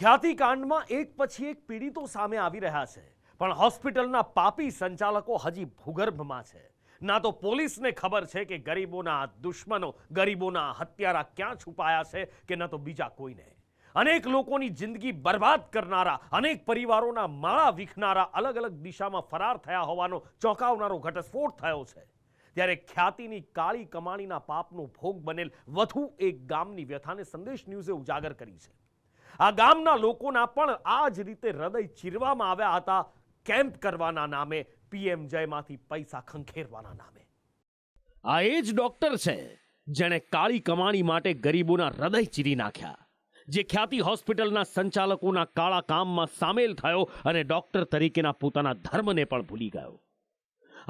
ખ્યાતિકાંડમાં એક પછી એક પીડિતો સામે આવી રહ્યા છે, પણ હોસ્પિટલના પાપી સંચાલકો હજી ભૂગર્ભમાં છે. ના તો પોલીસને ખબર છે કે ગરીબોના દુશ્મનો, ગરીબોના હત્યારા ક્યાં છુપાયા છે, કે ન તો બીજા કોઈને. અનેક લોકોની જિંદગી બરબાદ કરનારા, અનેક પરિવારોના માળા વીખનારા અલગ અલગ દિશામાં ફરાર થયા હોવાનો ચોંકાવનારો ઘટસ્ફોટ થયો છે. ત્યારે ખ્યાતિની કાળી કમાણીના પાપનો ભોગ બનેલ વધુ એક ગામની વ્યથાને સંદેશ ન્યૂઝે ઉજાગર કરી છે. આ ગામના લોકોના પણ આ જ રીતે હૃદય ચીરવામાં આવ્યા હતા, કેમ્પ કરવાના નામે, પીએમ જયમાંથી પૈસા ખંખેરવાના નામે. આ એ જ ડોક્ટર છે જેણે કાળી કમાણી માટે ગરીબોના હૃદય ચીરી નાખ્યા, જે ખ્યાતિ હોસ્પિટલના સંચાલકોના કાળા કામમાં સામેલ થયો અને ડોક્ટર તરીકેના પોતાના ધર્મને પણ ભૂલી ગયો.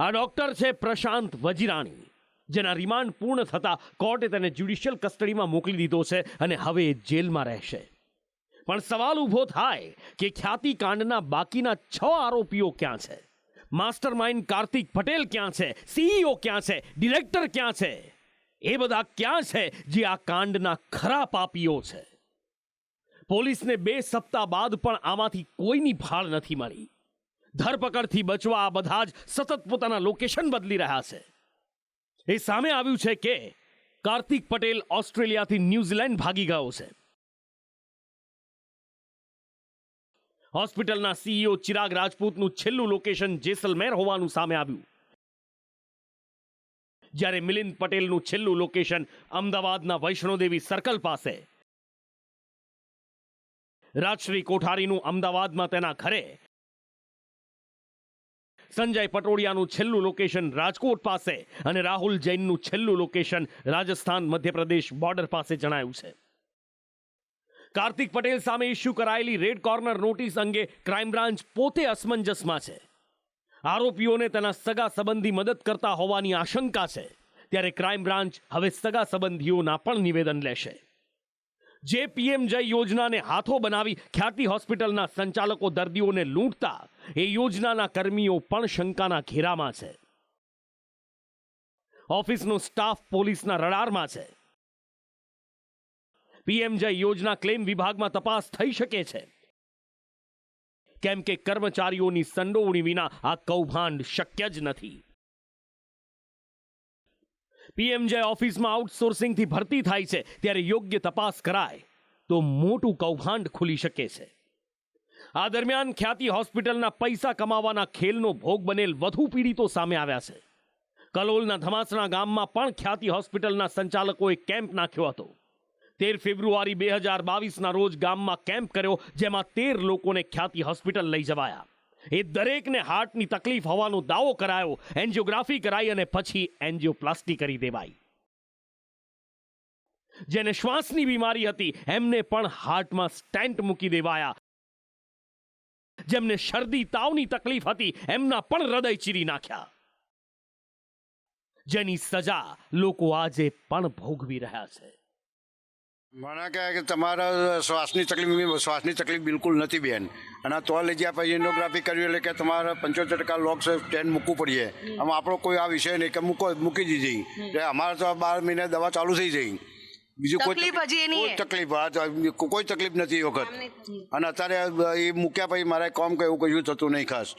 આ ડોક્ટર છે પ્રશાંત વજીરાણી, જેના રિમાન્ડ પૂર્ણ થતા કોર્ટે તેને જ્યુડિશિયલ કસ્ટડીમાં મોકલી દીધો છે અને હવે એ જેલમાં રહેશે. પણ સવાલ ઊભો થાય કે ખ્યાતિકાંડના બાકીના 6 આરોપીઓ ક્યાં છે? માસ્ટરમાઇન્ડ કાર્તિક પટેલ ક્યાં છે? સીઈઓ ક્યાં છે? ડિરેક્ટર ક્યાં છે? એ બધા ક્યાં છે જે આ કાંડના ખરા પાપીઓ છે? પોલીસને 2 સપ્તાહ બાદ પણ આમાંથી કોઈની ભાળ નથી મળી. ધરપકડથી બચવા આ બધા જ સતત પોતાના લોકેશન બદલી રહ્યા છે. એ સામે આવ્યું છે કે કાર્તિક પટેલ ઓસ્ટ્રેલિયાથી ન્યૂઝીલેન્ડ ભાગી ગયો છે. હોસ્પિટલના સીઈઓ ચિરાગ રાજપૂતનું છેલ્લું લોકેશન જેસલમેર હોવાનું સામે આવ્યું, જ્યારે મિલિંદ પટેલનું છેલ્લું લોકેશન અમદાવાદના વૈષ્ણોદેવી સર્કલ પાસે, રાજશ્રી કોઠારીનું અમદાવાદમાં તેના ઘરે, સંજય પટોડિયાનું છેલ્લું લોકેશન રાજકોટ પાસે અને રાહુલ જૈનનું છેલ્લું લોકેશન રાજસ્થાન મધ્યપ્રદેશ બોર્ડર પાસે જણાયું છે. કાર્તિક પટેલ સામે ઇસ્યુ કરાયેલી રેડ કોર્નર નોટિસ અંગે ક્રાઇમ બ્રાન્ચ પોતે અસમંજસમાં છે. આરોપીઓને તેના સગા સંબંધી મદદ કરતા હોવાની આશંકા છે, ત્યારે ક્રાઇમ બ્રાન્ચ હવે સગા સંબંધીઓના પણ નિવેદન લેશે. જે પીએમ જય યોજનાને હાથો બનાવી ખ્યાતિ હોસ્પિટલના સંચાલકો દર્દીઓને લૂંટતા, એ યોજનાના કર્મીઓ પણ શંકાના ઘેરામાં છે. ઓફિસનો સ્ટાફ પોલીસના રડારમાં છે. પીએમ જય યોજના ક્લેમ વિભાગમાં તપાસ થઈ શકે છે, કેમ કે કર્મચારીઓની સંડોવણી વિના આ કૌભાંડ શક્ય જ નથી. પીએમ જય ઓફિસમાં આઉટસોર્સિંગથી ભરતી થાય છે, ત્યારે યોગ્ય તપાસ કરાય તો મોટું કૌભાંડ ખુલી શકે છે. આ દરમિયાન ખ્યાતિ હોસ્પિટલના પૈસા કમાવાના ખેલનો ભોગ બનેલ વધુ પીડિતો સામે આવ્યા છે. કલોલના ધમાસણા ગામમાં પણ ખ્યાતિ હોસ્પિટલના સંચાલકોએ કેમ્પ નાખ્યો હતો. 13 ફેબ્રુઆરી 2022ના રોજ ગામમાં કેમ્પ કર્યો, જેમાં 13 લોકોને ખ્યાતિ હોસ્પિટલ લઈ જવાયા. એ દરેકને હાર્ટની તકલીફ હોવાનો દાવો કરાયો, એન્જિયોગ્રાફી કરાઈ અને પછી એન્જિયોપ્લાસ્ટી કરી દેવાઈ. જેને શ્વાસની બીમારી હતી એમને પણ હાર્ટમાં સ્ટેન્ટ મૂકી દેવાયા. જેમને શરદી તાવની તકલીફ હતી એમના પણ હૃદય ચીરી નાખ્યા. જેની સજા લોકો આજે પણ ભોગવી રહ્યા છે. મને કહે કે તમારા શ્વાસની તકલીફ બિલકુલ નથી બેન, અને તો લઈ ગયા પછી એન્જિયોગ્રાફી કરવી એટલે કે તમારે 75% લોક સ્ટેન્ડ મૂકવું પડીએ. આમાં આપણો કોઈ આ વિષય નહીં કે મૂકી દીધી એટલે અમારે તો 12 મહિને દવા ચાલુ થઈ જઈ. બીજું કોઈ તકલીફ નથી એ વખત. અને અત્યારે એ મૂક્યા પછી મારે કામ કે એવું કશું થતું નહીં ખાસ.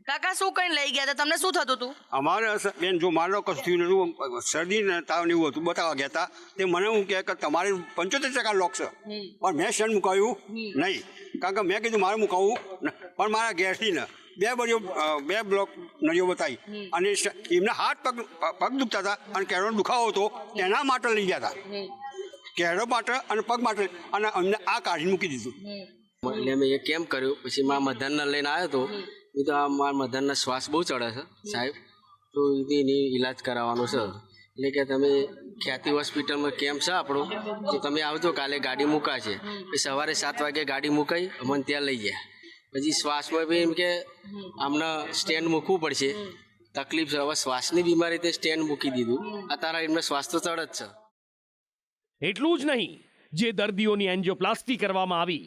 કાકા શું કઈ લઈ ગયા હતા? તમને શું થતું હતું? અમારે બેન જો મારો કશું થયું, શરદી ને તાવ ને એવું હતું, બતાવવા ગયા હતા. તે મને હું કહે કે તમારે 75% લોક છે, પણ મેં સ્ટેન્ડ મુકાયું નહીં. કારણ કે મેં કીધું મારે મુકાવવું, પણ મારા ગેસથી ને 2 બ્લોક નળીઓ બતાવી અને એમના હાથ પગ દુખતા હતા અને કેળોનો દુખાવો હતો, એના માટે લઈ ગયા હતા. કેળો માટે અને પગ માટે, અને અમને આ કાઢી મૂકી દીધું. એટલે મેં એ કેમ્પ કર્યું. પછી મારા મધરને લઈને આવ્યો હતો. એ તો મારા મધરના શ્વાસ બહુ ચડે છે સાહેબ, તો એની ઈલાજ કરાવવાનો છે. એટલે કે તમે ખ્યાતિ હોસ્પિટલમાં કેમ્પ છે આપણો, તો તમે આવજો. કાલે ગાડી મુકાશે, પછી સવારે 7 વાગે ગાડી મુકાઈ અમને ત્યાં લઈ ગયા. પછી શ્વાસમાં બી એમ કે આમને સ્ટેન્ડ મૂકવું પડશે, તકલીફ છે. હવે શ્વાસની બીમારી તે સ્ટેન્ડ મૂકી દીધું. અત્યારે એમને શ્વાસ તો ચડે જ છે. એટલું જ નહીં, જે દર્દીઓની એન્જિયોપ્લાસ્ટી કરવામાં આવી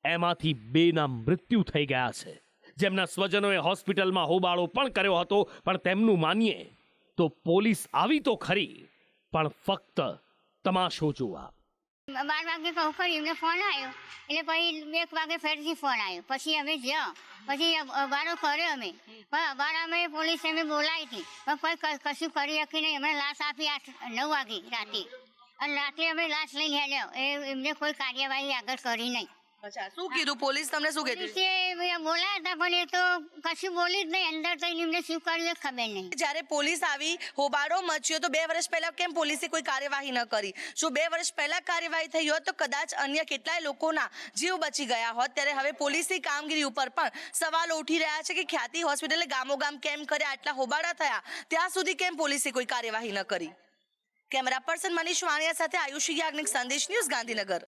એમાંથી 2ના મૃત્યુ થઈ ગયા છે, જેમના સ્વજનોએ હોસ્પિટલમાં હોબાળો પણ કર્યો હતો. પણ તેમનું માનીએ તો પોલીસ આવી તો ખરી, પણ ફક્ત તમાશો જોવા. 12 વાગે કહું કર્યું એમને ફોન આવ્યો એટલે પછી 1 વાગે ફરીથી ફોન આવ્યો પછી અમે જ્યાં પછી અબારો કર્યો અમે પણ અબાર અમે પોલીસ અમે બોલાવી હતી પણ કોઈ કશું કરી શકી નહીં અમે લાશ આપી 9 વાગે રાતે અને રાત્રે અમે લાશ લઈને આવ્યા એમને કોઈ કાર્યવાહી આગળ કરી નહીં. અચ્છા, શું કીધું પોલીસ તમને શું કીધું? પોલીસે બોલાયા હતા પણ એ તો કશું બોલી જ નહીં અંદર થઈને એમને શું કર્યું એ ખબર નહીં. જ્યારે પોલીસ આવી હોબાળો મચ્યો તો 2 વર્ષ પહેલા કેમ પોલીસે કોઈ કાર્યવાહી ન કરી? જો 2 વર્ષ પહેલા કાર્યવાહી થઈ હોત તો કદાચ અન્ય કેટલાય લોકોના જીવ બચી ગયા હોત. ત્યારે હવે પોલીસની કામગીરી ઉપર પણ સવાલો ઉઠી રહ્યા છે કે ખ્યાતિ હોસ્પિટલે ગામોગામ કેમ કર્યા, આટલા હોબાળા થયા ત્યાં સુધી કેમ પોલીસે કોઈ કાર્યવાહી ન કરી? કેમેરા પર્સન મનીષ વાણિયા સાથે આયુષી યાજ્ઞિક, સંદેશ ન્યૂઝ, ગાંધીનગર.